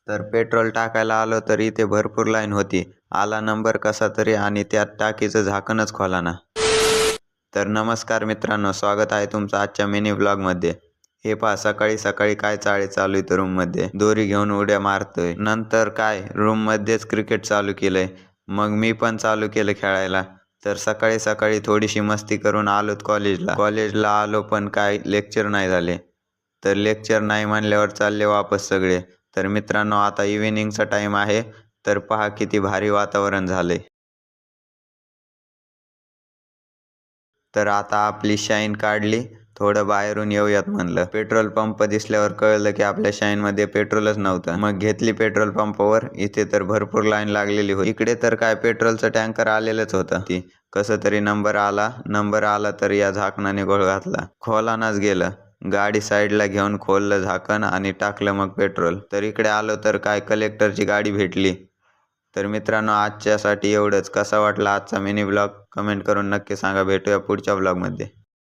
तर पेट्रोल टाकायला आलो तर इथे भरपूर लाईन होती. आला नंबर कसा तरी आणि त्यात टाकीचं झाकणच खोलाना. तर नमस्कार मित्रांनो, स्वागत आहे तुमचं आजच्या मिनी ब्लॉगमध्ये. हे पहा, सकाळी सकाळी काय चाळे चालू आहेत रूममध्ये. दोरी घेऊन उड्या मारतोय. नंतर काय रूममध्येच क्रिकेट चालू केलंय. मग मी पण चालू केलं खेळायला. तर सकाळी सकाळी थोडीशी मस्ती करून आलोत कॉलेजला आलो, पण काय लेक्चर नाही झाले. तर लेक्चर नाही म्हणल्यावर चालले वापस सगळे. तर मित्रांनो, आता इव्हिनिंगचा टाइम आहे. तर पहा किती भारी वातावरण झालंय. तर आता आपली शाईन काढली, थोडं बाहेरून येऊयात म्हणलं. पेट्रोल पंप दिसल्यावर कळलं की आपल्या शाईनमध्ये पेट्रोलच नव्हतं. मग घेतली पेट्रोल पंपावर. इथे तर भरपूर लाईन लागलेली होती. इकडे तर काय पेट्रोलचं टँकर आलेलंच होतं. ती कसं तरी नंबर आला तर या झाकणाने घोळ घातला. खोलानाच गेलं. गाडी साईडला घेऊन खोललं झाकण आणि टाकलं मग पेट्रोल. तर इकडे आलो तर काय कलेक्टरची गाडी भेटली. तर मित्रांनो, आजच्यासाठी एवढंच. कसा वाटला आजचा मिनी ब्लॉग कमेंट करून नक्की सांगा. भेटूया पुढच्या ब्लॉगमध्ये.